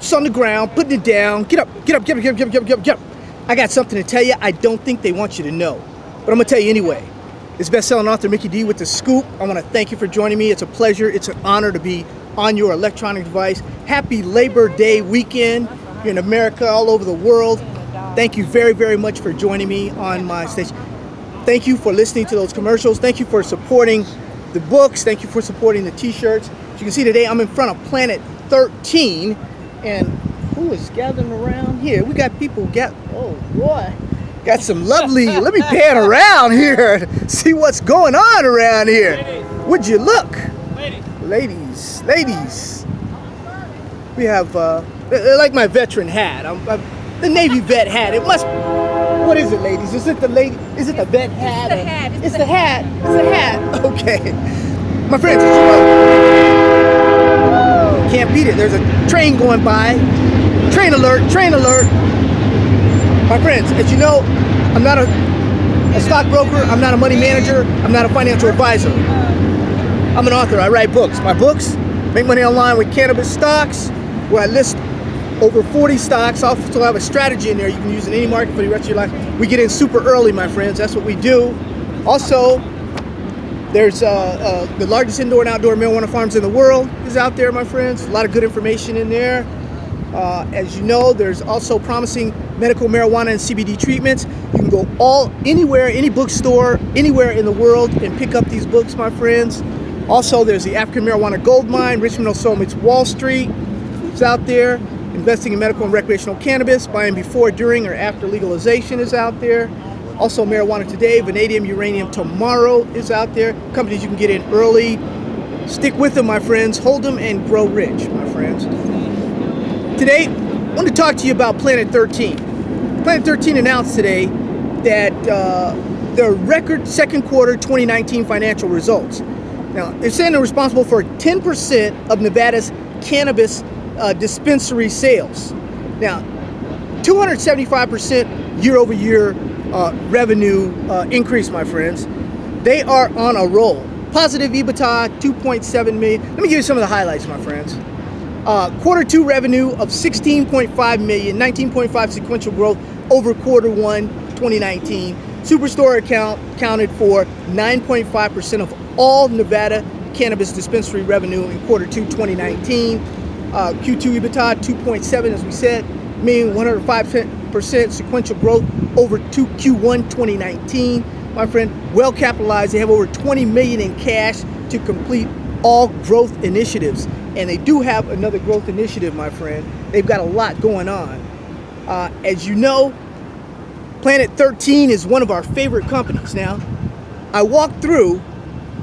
boots on the ground, putting it down. Get up, get up, get up, get up, get up, get up, get up, get up. I got something to tell you I don't think they want you to know, but I'm gonna tell you anyway. It's best-selling author Mickey D with The Scoop. I want to thank you for joining me. It's a pleasure. It's an honor to be on your electronic device. Happy Labor Day weekend here in America, all over the world. Thank you very, very much for joining me on my station. Thank you for listening to those commercials. Thank you for supporting the books. Thank you for supporting the t-shirts. As you can see today, I'm in front of Planet 13, and who is gathering around here? We got people oh boy. Got some lovely, let me pan around here, see what's going on around here. Would you look? Ladies. We have, like my veteran hat. I'm the Navy vet hat. It must, what is it, ladies? Is it the vet hat? It's the hat. It's the hat. Okay. My friends, can't beat it. There's a train going by. Train alert, train alert. My friends, as you know, I'm not a stockbroker, I'm not a money manager, I'm not a financial advisor. I'm an author, I write books. My books, Make Money Online with Cannabis Stocks, where I list over 40 stocks. I also have a strategy in there you can use in any market for the rest of your life. We get in super early, my friends, that's what we do. Also, there's the largest indoor and outdoor marijuana farms in the world is out there, my friends. A lot of good information in there. As you know, there's also promising medical marijuana and CBD treatments. You can go anywhere, any bookstore, anywhere in the world and pick up these books, my friends. Also, there's the African Marijuana Gold Mine, Richmond O'Sullivan meets Wall Street. It's out there. Investing in medical and recreational cannabis, buying before, during, or after legalization is out there. Also, Marijuana Today, Vanadium, Uranium Tomorrow is out there. Companies you can get in early. Stick with them, my friends. Hold them and grow rich, my friends. Today, I want to talk to you about Planet 13. Planet 13 announced today that their record second quarter 2019 financial results. Now, they're saying they're responsible for 10% of Nevada's cannabis dispensary sales. Now, 275% year-over-year revenue increase, my friends. They are on a roll. Positive EBITDA, 2.7 million. Let me give you some of the highlights, my friends. Quarter two revenue of 16.5 million, 19.5 sequential growth over quarter one 2019. Superstore accounted for 9.5% of all Nevada cannabis dispensary revenue in quarter two 2019. Q2 EBITDA 2.7, as we said, meaning 105% sequential growth over Q1 2019. My friend, well capitalized. They have over 20 million in cash to complete all growth initiatives. And they do have another growth initiative, my friend. They've got a lot going on. As you know, Planet 13 is one of our favorite companies. Now, I walked through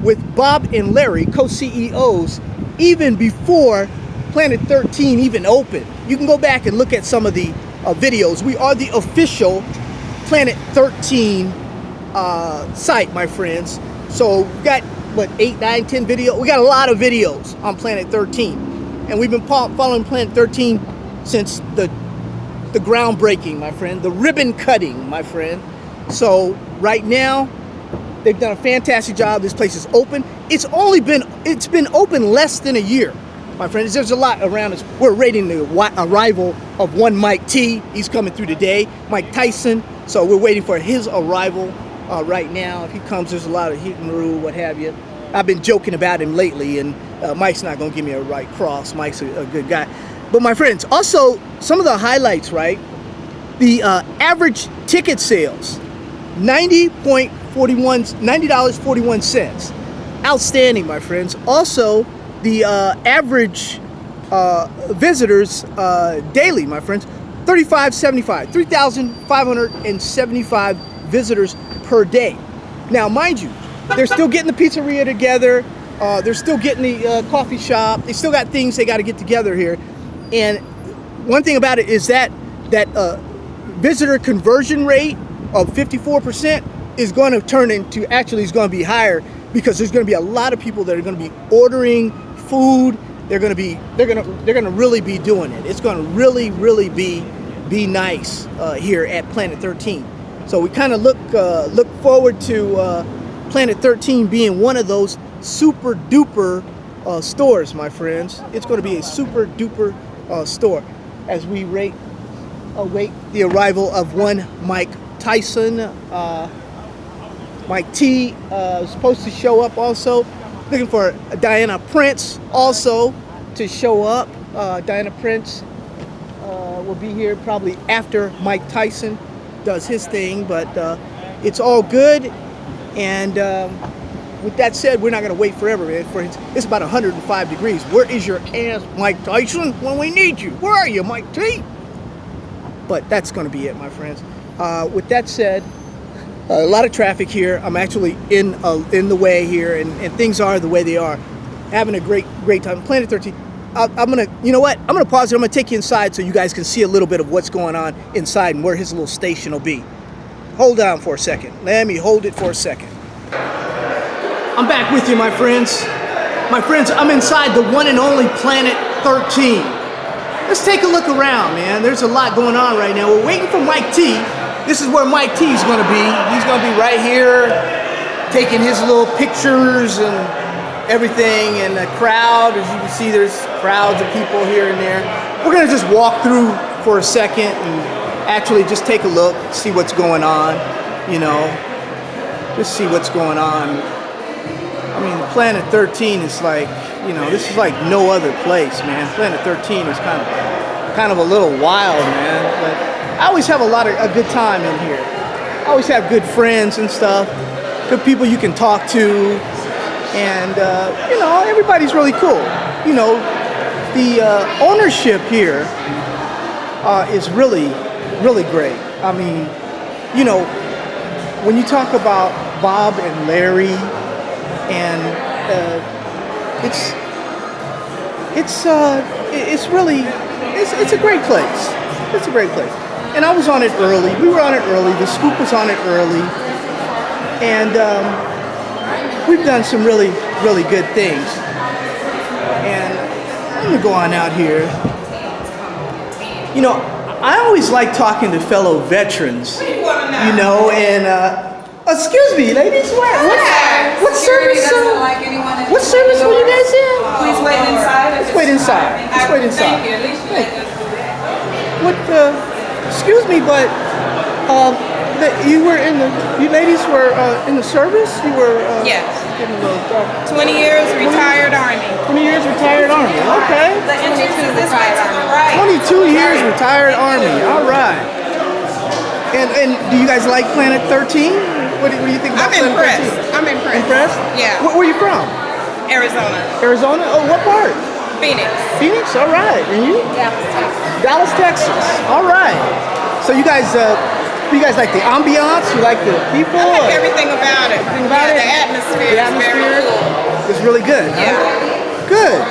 with Bob and Larry, co-CEOs, even before Planet 13 even opened. You can go back and look at some of the videos. We are the official Planet 13 site, my friends. So we got, 8, 9, 10 videos? We got a lot of videos on Planet 13. And we've been following Planet 13 since the groundbreaking, my friend. The ribbon cutting, my friend. So right now, they've done a fantastic job. This place is open. It's been open less than a year, my friends. There's a lot around us. We're awaiting the arrival of one Mike T. He's coming through today. Mike Tyson. So we're waiting for his arrival right now. If he comes, there's a lot of heat and rule, what have you. I've been joking about him lately, and Mike's not going to give me a right cross. Mike's a good guy. But my friends, also some of the highlights, right? The average ticket sales, $90.41. Outstanding, my friends. Also, the average visitors daily, my friends, 3,575 visitors per day. Now, mind you, they're still getting the pizzeria together. They're still getting the coffee shop. They still got things they got to get together here. And one thing about it is that visitor conversion rate of 54% is going to turn into, actually is going to be higher, because there's going to be a lot of people that are going to be ordering food. They're going to really be doing it. It's going to really be nice here at Planet 13. So we kind of look forward to Planet 13 being one of those super duper stores, my friends. It's going to be a super duper store. as we await the arrival of one Mike Tyson. Mike T is supposed to show up also. Looking for Diana Prince also to show up. Diana Prince will be here probably after Mike Tyson does his thing, but it's all good. And with that said, we're not going to wait forever, man. It's about 105 degrees. Where is your ass, Mike Tyson, when we need you? Where are you, Mike T? But that's going to be it, my friends. With that said, a lot of traffic here. I'm actually in the way here, and things are the way they are. Having a great time. Planet 13. I'm gonna, you know what? I'm gonna pause it. I'm gonna take you inside so you guys can see a little bit of what's going on inside and where his little station will be. Hold on for a second. Let me hold it for a second. I'm back with you, my friends. My friends, I'm inside the one and only Planet 13. Let's take a look around, man. There's a lot going on right now. We're waiting for Mike T. This is where Mike T is gonna be. He's gonna be right here, taking his little pictures and everything, and the crowd, as you can see, there's crowds of people here and there. We're gonna just walk through for a second and actually just take a look, see what's going on, you know, just see what's going on. I mean, Planet 13 is like, you know, this is like no other place, man. Planet 13 is kind of a little wild, man, but I always have a good time in here. I always have good friends and stuff, good people you can talk to. And, you know, everybody's really cool. You know, the ownership here is really, really great. I mean, you know, when you talk about Bob and Larry, and it's really a great place. It's a great place. And I was on it early. We were on it early. The Scoop was on it early. And we've done some really, really good things. And I'm gonna go on out here. You know, I always like talking to fellow veterans, you know, and excuse me, ladies, what service? What service were you guys in? Please wait inside. Let's wait inside. Let's wait inside. Thank you. What? Excuse me, but you ladies were in the service. You were. Yes. Getting a little, 20 years retired Army. 20 years retired Army. Okay. The entrance is this way to the right. 22 years retired Army. All right. And do you guys like Planet 13? What do you think about I'm Planet impressed. 13? I'm impressed. Impressed? Yeah. Where are you from? Arizona. Arizona? Oh, what part? Phoenix. Phoenix? All right. And you? Dallas, Texas. All right. So you guys like the ambiance? You like the people? I like everything about it. Everything about it? The atmosphere is very cool. It's really good. Yeah. Huh? Good.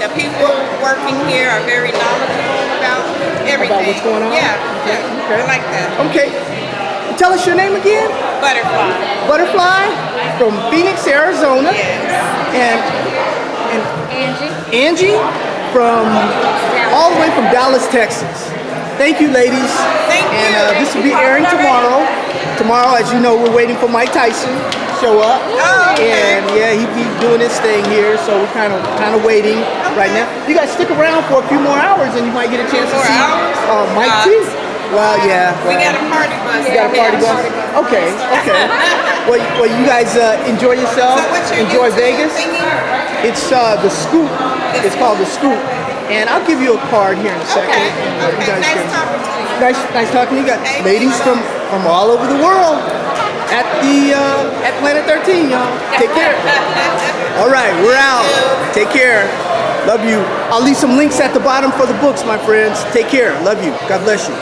The people working here are very knowledgeable about everything. About what's going on? Yeah. Okay. I like that. Okay. Tell us your name again. Butterfly. Butterfly from Phoenix, Arizona. Yes. And Angie from all the way from Dallas, Texas. Thank you, ladies. Thank you. And this will be airing tomorrow. Tomorrow, as you know, we're waiting for Mike Tyson to show up. Oh, okay. And yeah, he's doing his thing here, so we're kind of waiting right now. You guys stick around for a few more hours, and you might get a chance to see Mike T. Well, yeah. We got a party bus. You got a party bus? Okay. Well, you guys enjoy yourself. So what's your Enjoy YouTube Vegas. thingy? It's the Scoop. It's called the Scoop. And I'll give you a card here in a second. Okay. And, you guys Nice can- talking to you. Nice talking to you. Got Thank ladies you. from all over the world at Planet 13, y'all. Take care. All right, we're out. Take care. Love you. I'll leave some links at the bottom for the books, my friends. Take care. Love you. God bless you.